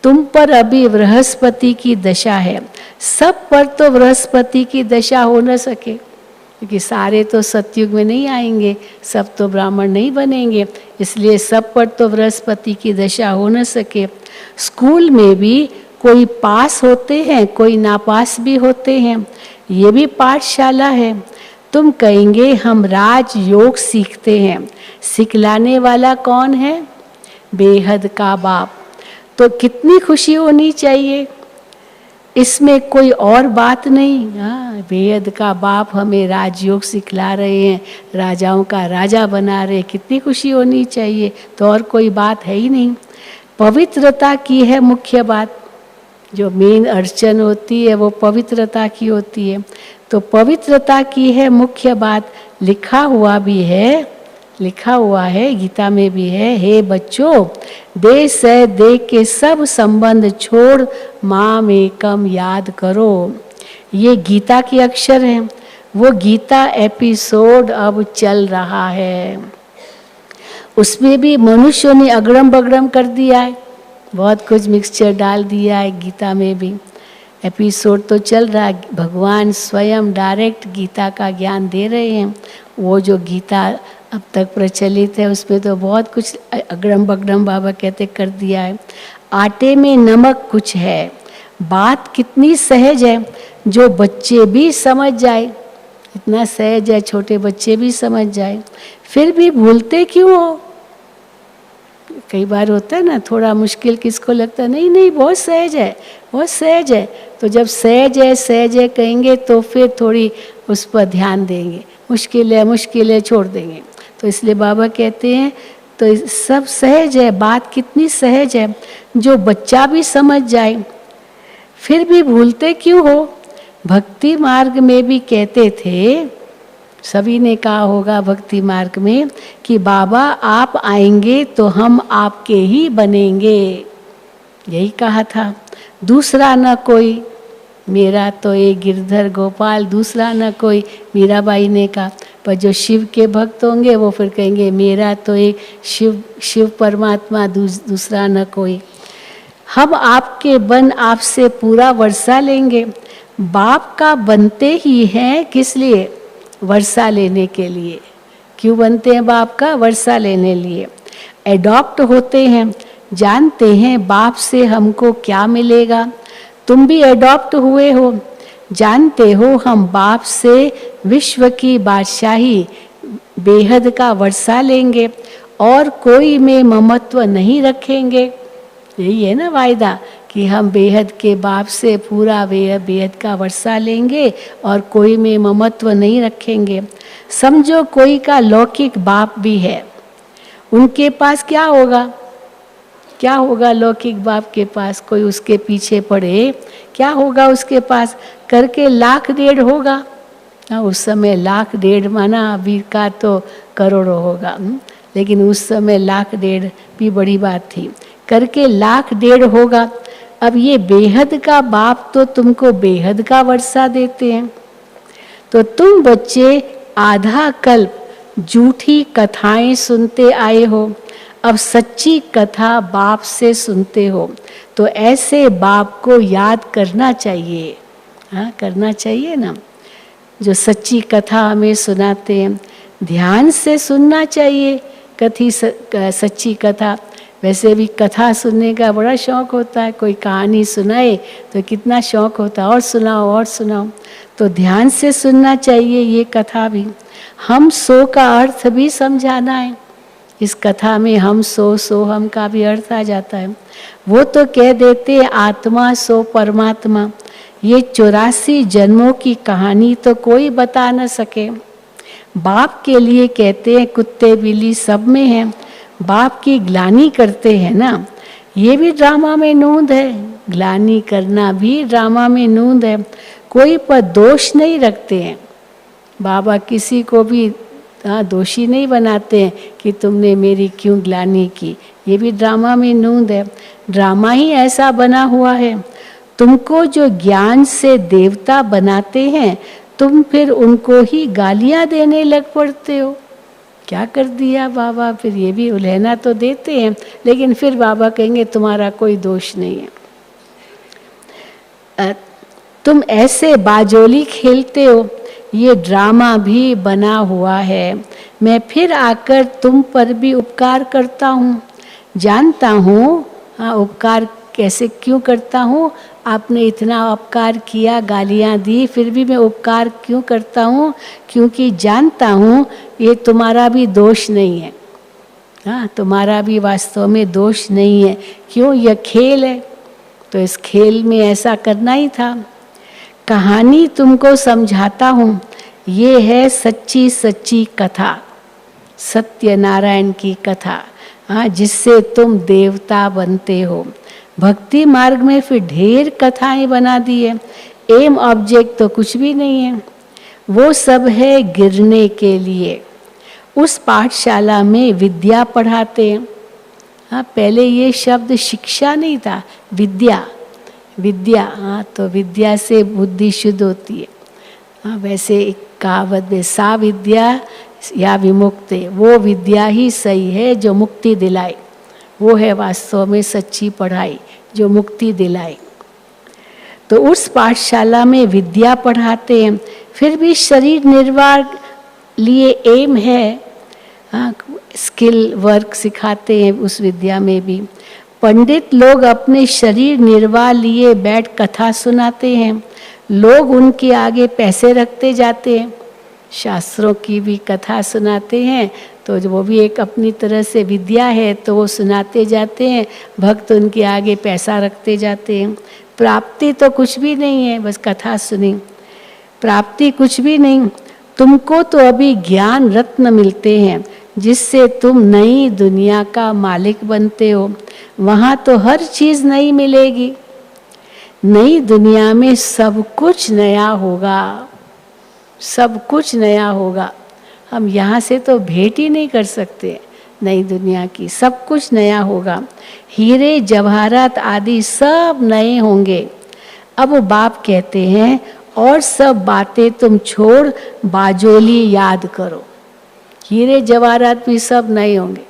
तुम पर अभी बृहस्पति की दशा है, सब पर तो बृहस्पति की दशा हो न सके, क्योंकि सारे तो सतयुग में नहीं आएंगे, सब तो ब्राह्मण नहीं बनेंगे, इसलिए सब पर तो बृहस्पति की दशा हो न सके। स्कूल में भी कोई पास होते हैं, कोई नापास भी होते हैं, ये भी पाठशाला है। तुम कहेंगे हम राज योग सीखते हैं, सिखलाने वाला कौन है? बेहद का बाप। तो कितनी खुशी होनी चाहिए, इसमें कोई और बात नहीं। हाँ, बेहद का बाप हमें राजयोग सिखला रहे हैं, राजाओं का राजा बना रहे, कितनी खुशी होनी चाहिए। तो और कोई बात है ही नहीं। पवित्रता की है मुख्य बात, जो मेन अड़चन होती है वो पवित्रता की होती है। तो पवित्रता की है मुख्य बात। लिखा हुआ है गीता में भी है, हे बच्चों देह से देह के सब संबंध छोड़ माम एकम याद करो। ये गीता के अक्षर हैं। वो गीता एपिसोड अब चल रहा है, उसमें भी मनुष्यों ने अगड़म बगड़म कर दिया है। बहुत कुछ मिक्सचर डाल दिया है गीता में भी। एपिसोड तो चल रहा है, भगवान स्वयं डायरेक्ट गीता का ज्ञान दे रहे हैं। वो जो गीता अब तक प्रचलित है उसमें तो बहुत कुछ अगड़म बगड़म बाबा कहते कर दिया है। आटे में नमक कुछ है, बात कितनी सहज है जो बच्चे भी समझ जाए। इतना सहज है छोटे बच्चे भी समझ जाए, फिर भी भूलते क्यों हो? कई बार होता है ना, थोड़ा मुश्किल किसको लगता है, नहीं नहीं बहुत सहज है, बहुत सहज है। तो जब सहज है कहेंगे तो फिर थोड़ी उस पर ध्यान देंगे, मुश्किल है छोड़ देंगे। तो इसलिए बाबा कहते हैं तो सब सहज है, बात कितनी सहज है जो बच्चा भी समझ जाए, फिर भी भूलते क्यों हो? भक्ति मार्ग में भी कहते थे, सभी ने कहा होगा भक्ति मार्ग में कि बाबा आप आएंगे तो हम आपके ही बनेंगे, यही कहा था। दूसरा न कोई, मेरा तो एक गिरधर गोपाल, दूसरा न कोई, मीराबाई ने कहा। पर जो शिव के भक्त होंगे वो फिर कहेंगे मेरा तो एक शिव परमात्मा, दूसरा न कोई। हम आपके बन आपसे पूरा वर्षा लेंगे। बाप का बनते ही हैं किस लिए? वर्षा लेने के लिए। क्यों बनते हैं बाप का? वर्षा लेने लिए। एडॉप्ट होते हैं, जानते हैं बाप से हमको क्या मिलेगा। तुम भी एडॉप्ट हुए हो, जानते हो हम बाप से विश्व की बादशाही बेहद का वर्षा लेंगे और कोई में ममत्व नहीं रखेंगे। यही है ना वायदा कि हम बेहद के बाप से पूरा बेहद का वर्षा लेंगे और कोई में ममत्व नहीं रखेंगे। समझो कोई का लौकिक बाप भी है, उनके पास क्या होगा? क्या होगा लौकिक बाप के पास? कोई उसके पीछे पड़े, क्या होगा उसके पास? करके 1,00,000-1,500,000 होगा। उस समय 1,00,000-1,500,000 माना, अभी का तो करोड़ों होगा, लेकिन उस समय 1,00,000-1,500,000 भी बड़ी बात थी। करके 1,00,000-1,500,000 होगा। अब ये बेहद का बाप तो तुमको बेहद का वर्षा देते हैं, तो तुम बच्चे आधा कल्प झूठी कथाएं सुनते आए हो, अब सच्ची कथा बाप से सुनते हो। तो ऐसे बाप को याद करना चाहिए। हाँ, करना चाहिए ना, जो सच्ची कथा हमें सुनाते हैं, ध्यान से सुनना चाहिए सच्ची कथा। वैसे भी कथा सुनने का बड़ा शौक होता है, कोई कहानी सुनाए तो कितना शौक होता है, और सुनाओ और सुनाओ। तो ध्यान से सुनना चाहिए ये कथा भी। हम सो का अर्थ भी समझाना है। इस कथा में हम सो हम का भी अर्थ आ जाता है। वो तो कह देते आत्मा सो परमात्मा। ये 84 जन्मों की कहानी तो कोई बता न सके। बाप के लिए कहते हैं कुत्ते बिल्ली सब में हैं, बाप की ग्लानी करते हैं ना, ये भी ड्रामा में नूंद है। ग्लानी करना भी ड्रामा में नूंद है। कोई पर दोष नहीं रखते हैं बाबा, किसी को भी दोषी नहीं बनाते हैं कि तुमने मेरी क्यों ग्लानी की। ये भी ड्रामा में नूंद है। ड्रामा ही ऐसा बना हुआ है। तुमको जो ज्ञान से देवता बनाते हैं, तुम फिर उनको ही गालियां देने लग पड़ते हो। क्या कर दिया बाबा? फिर ये भी उलहना तो देते हैं, लेकिन फिर बाबा कहेंगे तुम्हारा कोई दोष नहीं है। तुम ऐसे बाजोली खेलते हो, ये ड्रामा भी बना हुआ है। मैं फिर आकर तुम पर भी उपकार करता हूँ। जानता हूँ उपकार कैसे क्यों करता हूँ। आपने इतना उपकार किया, गालियाँ दी, फिर भी मैं उपकार क्यों करता हूँ? क्योंकि जानता हूँ ये तुम्हारा भी दोष नहीं है। हाँ, तुम्हारा भी वास्तव में दोष नहीं है। क्यों? यह खेल है, तो इस खेल में ऐसा करना ही था। कहानी तुमको समझाता हूँ, ये है सच्ची सच्ची कथा, सत्यनारायण की कथा। हाँ, जिससे तुम देवता बनते हो। भक्ति मार्ग में फिर ढेर कथाएं बना दी है। एम ऑब्जेक्ट तो कुछ भी नहीं है, वो सब है गिरने के लिए। उस पाठशाला में विद्या पढ़ाते हैं। हाँ, पहले ये शब्द शिक्षा नहीं था, विद्या। विद्या, हाँ, तो विद्या से बुद्धि शुद्ध होती है। हाँ, वैसे एक कहावत में सा विद्या या विमुक्ति, वो विद्या ही सही है जो मुक्ति दिलाए। वो है वास्तव में सच्ची पढ़ाई जो मुक्ति दिलाए। तो उस पाठशाला में विद्या पढ़ाते हैं, फिर भी शरीर निर्वाह लिए एम है, स्किल वर्क सिखाते हैं उस विद्या में भी। पंडित लोग अपने शरीर निर्वाह लिए बैठ कथा सुनाते हैं, लोग उनके आगे पैसे रखते जाते हैं। शास्त्रों की भी कथा सुनाते हैं, तो वो भी एक अपनी तरह से विद्या है, तो वो सुनाते जाते हैं, भक्त उनके आगे पैसा रखते जाते हैं। प्राप्ति तो कुछ भी नहीं है, बस कथा सुनी, प्राप्ति कुछ भी नहीं। तुमको तो अभी ज्ञान रत्न मिलते हैं जिससे तुम नई दुनिया का मालिक बनते हो। वहाँ तो हर चीज़ नई मिलेगी। नई दुनिया में सब कुछ नया होगा, सब कुछ नया होगा। हम यहाँ से तो भेंट ही नहीं कर सकते नई दुनिया की, सब कुछ नया होगा। हीरे जवाहरात आदि सब नए होंगे। अब वो बाप कहते हैं और सब बातें तुम छोड़ बाजोली याद करो। हीरे जवाहरात भी सब नए होंगे।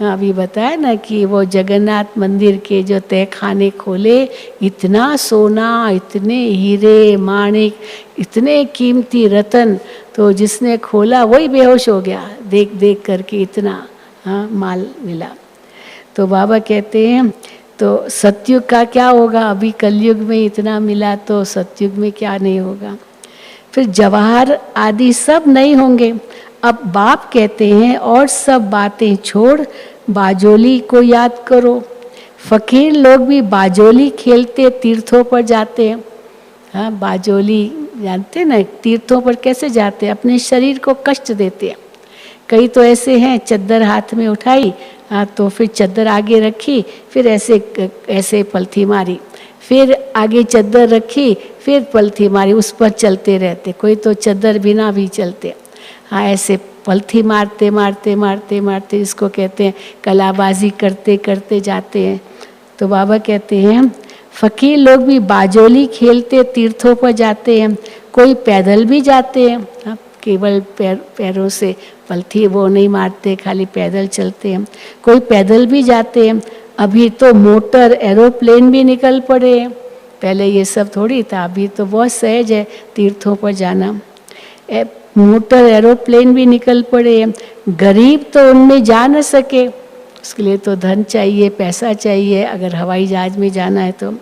अभी बताया ना कि वो जगन्नाथ मंदिर के जो तहखाने खोले, इतना सोना, इतने हीरे माणिक, इतने कीमती रतन, तो जिसने खोला वही बेहोश हो गया देख देख करके, इतना माल मिला। तो बाबा कहते हैं तो सतयुग का क्या होगा, अभी कलयुग में इतना मिला तो सतयुग में क्या नहीं होगा। फिर जवाहर आदि सब नहीं होंगे। अब बाप कहते हैं और सब बातें छोड़ बाजोली को याद करो। फकीर लोग भी बाजोली खेलते तीर्थों पर जाते हैं। हाँ, बाजोली जानते ना, तीर्थों पर कैसे जाते हैं, अपने शरीर को कष्ट देते हैं। कई तो ऐसे हैं, चद्दर हाथ में उठाई, तो फिर चद्दर आगे रखी, फिर ऐसे पलथी मारी, फिर आगे चद्दर रखी, फिर पलथी मारी, उस पर चलते रहते। कोई तो चद्दर बिना भी चलते। हाँ, ऐसे पलथी मारते मारते मारते मारते, इसको कहते हैं कलाबाजी करते करते जाते हैं। तो बाबा कहते हैं फकीर लोग भी बाजोली खेलते तीर्थों पर जाते हैं। कोई पैदल भी जाते हैं, हाँ, केवल पैरों से पलथी वो नहीं मारते, खाली पैदल चलते हैं। कोई पैदल भी जाते हैं। अभी तो मोटर एरोप्लेन भी निकल पड़े हैं, पहले ये सब थोड़ी था, अभी तो बहुत सहज है तीर्थों पर जाना। मोटर एरोप्लेन भी निकल पड़े हैं। गरीब तो उनमें जा न सके, उसके लिए तो धन चाहिए, पैसा चाहिए। अगर हवाई जहाज में जाना है तो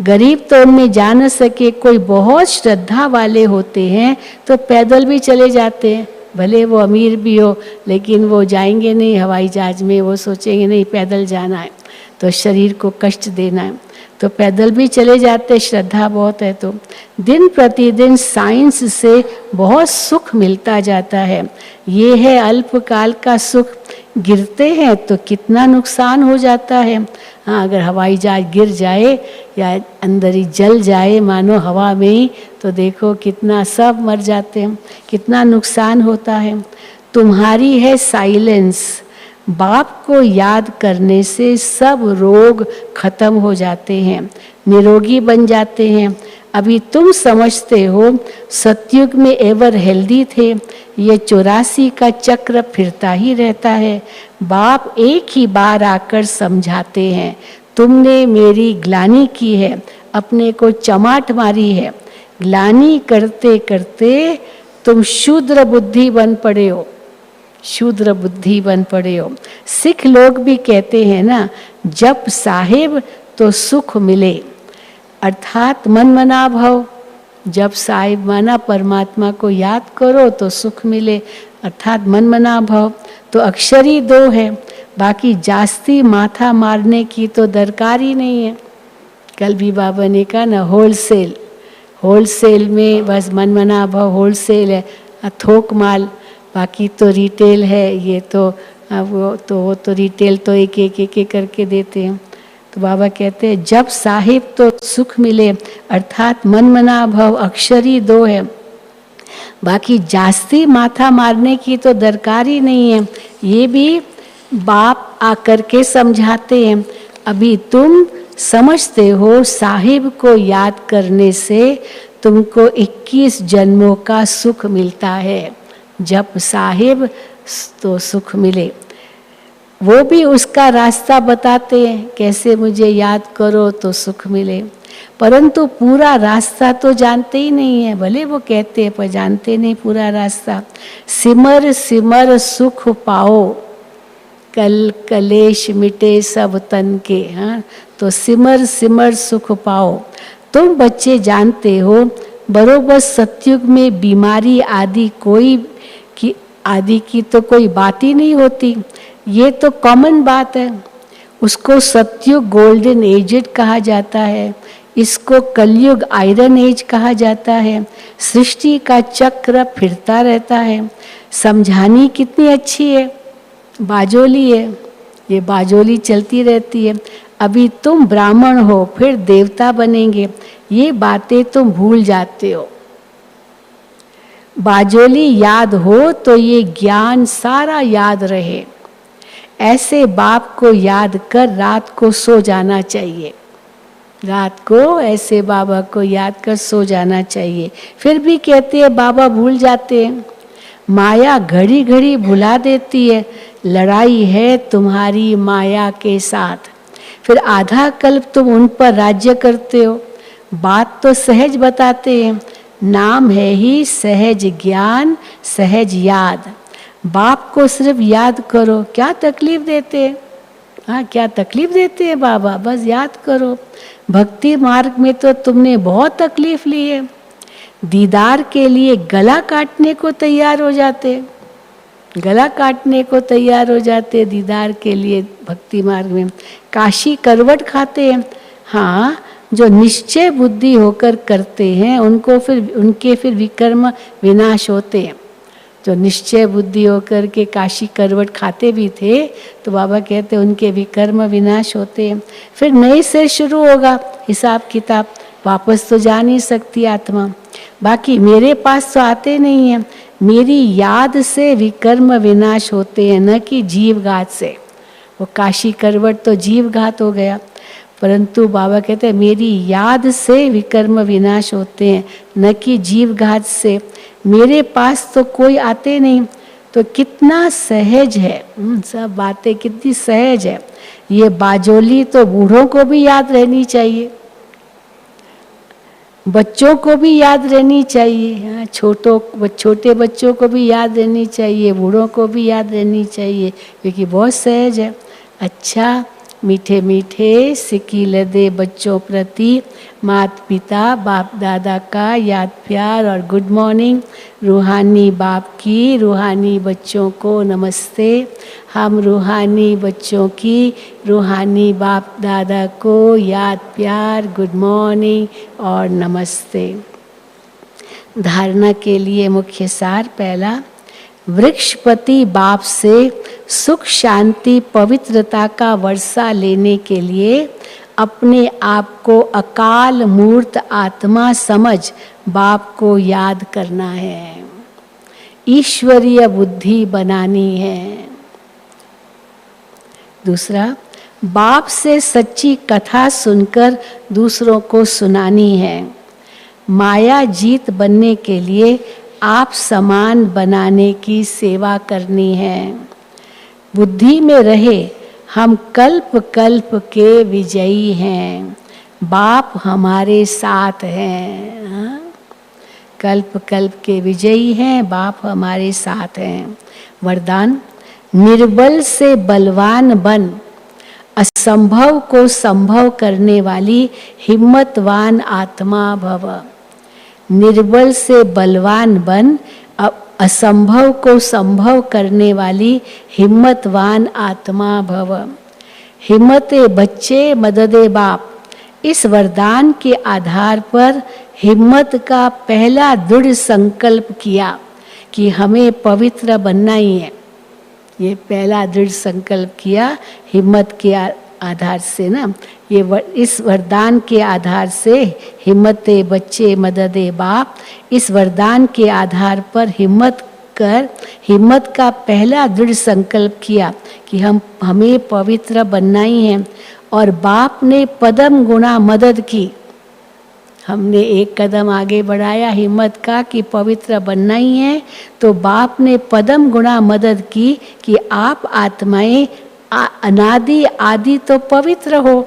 गरीब तो उनमें जा न सके। कोई बहुत श्रद्धा वाले होते हैं तो पैदल भी चले जाते हैं, भले वो अमीर भी हो, लेकिन वो जाएंगे नहीं हवाई जहाज में, वो सोचेंगे नहीं पैदल जाना है तो शरीर को कष्ट देना है, तो पैदल भी चले जाते, श्रद्धा बहुत है। तो दिन प्रतिदिन साइंस से बहुत सुख मिलता जाता है। ये है अल्पकाल का सुख। गिरते हैं तो कितना नुकसान हो जाता है। हाँ, अगर हवाई जहाज गिर जाए या अंदर ही जल जाए मानो हवा में ही, तो देखो कितना सब मर जाते हैं, कितना नुकसान होता है। तुम्हारी है साइलेंस। बाप को याद करने से सब रोग खत्म हो जाते हैं, निरोगी बन जाते हैं। अभी तुम समझते हो सतयुग में एवर हेल्दी थे, ये 84 का चक्र फिरता ही रहता है। बाप एक ही बार आकर समझाते हैं, तुमने मेरी ग्लानि की है, अपने को चमाट मारी है। ग्लानि करते करते तुम शूद्र बुद्धि बन पड़े हो, शूद्र बुद्धि बन पड़े हो। सिख लोग भी कहते हैं ना, जब साहिब तो सुख मिले, अर्थात मन मना भव। जब साहिब माना परमात्मा को याद करो तो सुख मिले, अर्थात मन मना भव। तो अक्षर ही 2 है, बाकी जास्ती माथा मारने की तो दरकार ही नहीं है। कल भी बाबा ने कहा ना, होलसेल, होलसेल में बस मन मना भव होलसेल है, थोक माल। बाकी तो रिटेल है, ये तो वो तो रिटेल तो एक एक करके देते हैं। तो बाबा कहते हैं जब साहिब तो सुख मिले, अर्थात मन मना भव, अक्षरी 2 है, बाकी जास्ती माथा मारने की तो दरकार ही नहीं है। ये भी बाप आकर के समझाते हैं। अभी तुम समझते हो साहिब को याद करने से तुमको 21 जन्मों का सुख मिलता है। जब साहिब तो सुख मिले। वो भी उसका रास्ता बताते हैं, कैसे मुझे याद करो तो सुख मिले, परंतु पूरा रास्ता तो जानते ही नहीं है। भले वो कहते हैं पर जानते नहीं पूरा रास्ता। सिमर सिमर सुख पाओ, कल कलेश मिटे सब तन के। हाँ, तो सिमर सिमर सुख पाओ। तुम बच्चे जानते हो बरोबर सतयुग में बीमारी आदि की तो कोई बात ही नहीं होती, ये तो कॉमन बात है। उसको सतयुग गोल्डन एज कहा जाता है, इसको कलयुग आयरन एज कहा जाता है। सृष्टि का चक्र फिरता रहता है। समझानी कितनी अच्छी है, बाजोली है, ये बाजोली चलती रहती है। अभी तुम ब्राह्मण हो फिर देवता बनेंगे, ये बातें तुम भूल जाते हो। बाजोली याद हो तो ये ज्ञान सारा याद रहे। ऐसे बाप को याद कर रात को सो जाना चाहिए। रात को ऐसे बाबा को याद कर सो जाना चाहिए। फिर भी कहते हैं बाबा भूल जाते हैं। माया घड़ी घड़ी भुला देती है, लड़ाई है तुम्हारी माया के साथ। फिर आधा कल्प तुम उन पर राज्य करते हो। बात तो सहज बताते हैं, नाम है ही सहज ज्ञान सहज याद। बाप को सिर्फ याद करो, क्या तकलीफ देते हैं? हाँ, क्या तकलीफ देते हैं बाबा? बस याद करो। भक्ति मार्ग में तो तुमने बहुत तकलीफ ली है, दीदार के लिए गला काटने को तैयार हो जाते, गला काटने को तैयार हो जाते दीदार के लिए भक्ति मार्ग में। काशी करवट खाते हैं। हाँ, जो निश्चय बुद्धि होकर करते हैं उनके फिर विकर्म विनाश होते हैं। जो निश्चय बुद्धि होकर के काशी करवट खाते भी थे तो बाबा कहते उनके विकर्म विनाश होते हैं। फिर नए से शुरू होगा हिसाब किताब, वापस तो जा नहीं सकती आत्मा। बाकी मेरे पास तो आते नहीं हैं, मेरी याद से विकर्म विनाश होते हैं, न कि जीवघात से। वो काशी करवट तो जीवघात हो गया, परंतु बाबा कहते हैं मेरी याद से विकर्म विनाश होते हैं, न कि जीवघात से। मेरे पास तो कोई आते नहीं, तो कितना सहज है, सब बातें कितनी सहज है। ये बाजोली तो बूढ़ों को भी याद रहनी चाहिए, बच्चों को भी याद रहनी चाहिए, छोटे बच्चों को भी याद रहनी चाहिए, बूढ़ों को भी याद रहनी चाहिए, क्योंकि बहुत सहज है। अच्छा, मीठे मीठे सिकील दे बच्चों प्रति माता पिता बाप दादा का याद प्यार और गुड मॉर्निंग। रूहानी बाप की रूहानी बच्चों को नमस्ते। हम रूहानी बच्चों की रूहानी बाप दादा को याद प्यार गुड मॉर्निंग और नमस्ते। धारणा के लिए मुख्य सार पहला, वृक्षपति बाप से सुख शांति पवित्रता का वर्षा लेने के लिए अपने आप को अकाल मूर्त आत्मा समझ बाप को याद करना है, ईश्वरीय बुद्धि बनानी है। दूसरा, बाप से सच्ची कथा सुनकर दूसरों को सुनानी है। माया जीत बनने के लिए आप समान बनाने की सेवा करनी है। बुद्धि में रहे हम कल्प कल्प के विजयी हैं, बाप हमारे साथ हैं। हाँ? कल्प कल्प के विजयी हैं, बाप हमारे साथ हैं। वरदान, निर्बल से बलवान बन, असंभव को संभव करने वाली हिम्मतवान आत्मा भव। निर्बल से बलवान बन, असंभव को संभव करने वाली हिम्मतवान आत्मा भव। हिम्मते बच्चे मददे बाप, इस वरदान के आधार पर हिम्मत का पहला दृढ़ संकल्प किया कि हमें पवित्र बनना ही है। ये पहला दृढ़ संकल्प किया हिम्मत के आधार से ना, इस वरदान के आधार से हिम्मते बच्चे मददे बाप, इस वरदान के आधार पर हिम्मत का पहला दृढ़ संकल्प किया कि हमें पवित्र बनना ही है। और बाप ने पदम गुणा मदद की, हमने एक कदम आगे बढ़ाया हिम्मत का कि पवित्र बनना ही है, तो बाप ने पदम गुणा मदद की कि आप आत्माएं अनादि आदि तो पवित्र हो,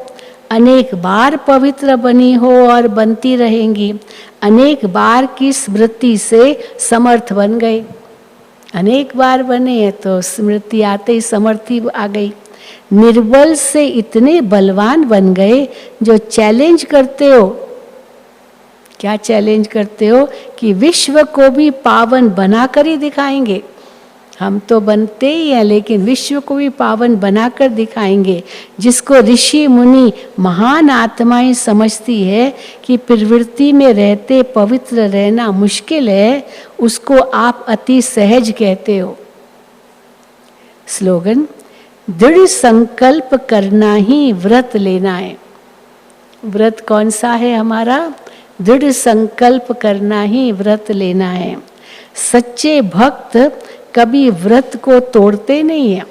अनेक बार पवित्र बनी हो और बनती रहेंगी। अनेक बार की स्मृति से समर्थ बन गए, अनेक बार बने हैं तो स्मृति आते ही समर्थी आ गई। निर्बल से इतने बलवान बन गए जो चैलेंज करते हो। क्या चैलेंज करते हो? कि विश्व को भी पावन बनाकर ही दिखाएंगे। हम तो बनते ही हैं, लेकिन विश्व को भी पावन बनाकर दिखाएंगे। जिसको ऋषि मुनि महान आत्माएं समझती है कि प्रवृत्ति में रहते पवित्र रहना मुश्किल है, उसको आप अति सहज कहते हो। स्लोगन, दृढ़ संकल्प करना ही व्रत लेना है। व्रत कौन सा है हमारा? दृढ़ संकल्प करना ही व्रत लेना है। सच्चे भक्त कभी व्रत को तोड़ते नहीं है।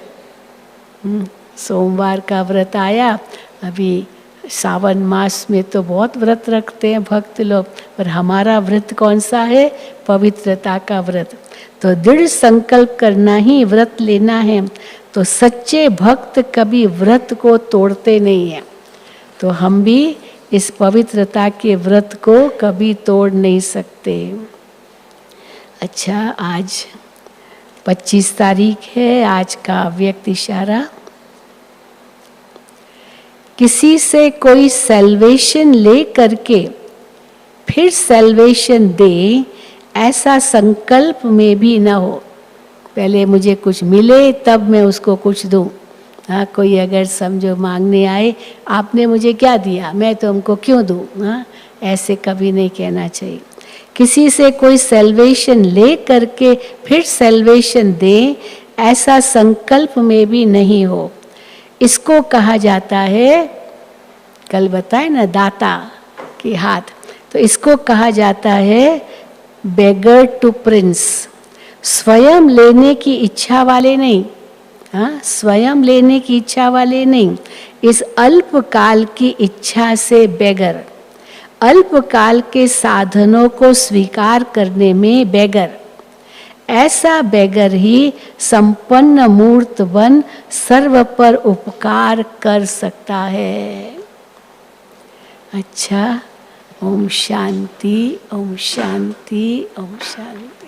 सोमवार का व्रत आया, अभी सावन मास में तो बहुत व्रत रखते हैं भक्त लोग, पर हमारा व्रत कौन सा है? पवित्रता का व्रत। तो दृढ़ संकल्प करना ही व्रत लेना है। तो सच्चे भक्त कभी व्रत को तोड़ते नहीं हैं। तो हम भी इस पवित्रता के व्रत को कभी तोड़ नहीं सकते। अच्छा, आज 25 तारीख है। आज का व्यक्ति इशारा, किसी से कोई सैल्वेशन ले करके फिर सैल्वेशन दे, ऐसा संकल्प में भी न हो। पहले मुझे कुछ मिले तब मैं उसको कुछ दूं। हाँ, कोई अगर समझो मांगने आए, आपने मुझे क्या दिया, मैं तुमको क्यों दूं? हाँ, ऐसे कभी नहीं कहना चाहिए। किसी से कोई सैल्वेशन ले करके फिर सैल्वेशन दे, ऐसा संकल्प में भी नहीं हो। इसको कहा जाता है, कल बताए ना, दाता के हाथ। तो इसको कहा जाता है बेगर टू प्रिंस। स्वयं लेने की इच्छा वाले नहीं। हाँ, स्वयं लेने की इच्छा वाले नहीं, इस अल्पकाल की इच्छा से बेगर। अल्पकाल के साधनों को स्वीकार करने में बेगर। ऐसा बेगर ही संपन्न मूर्त बन सर्व पर उपकार कर सकता है। अच्छा, ओम शांति, ओम शांति, ओम शांति।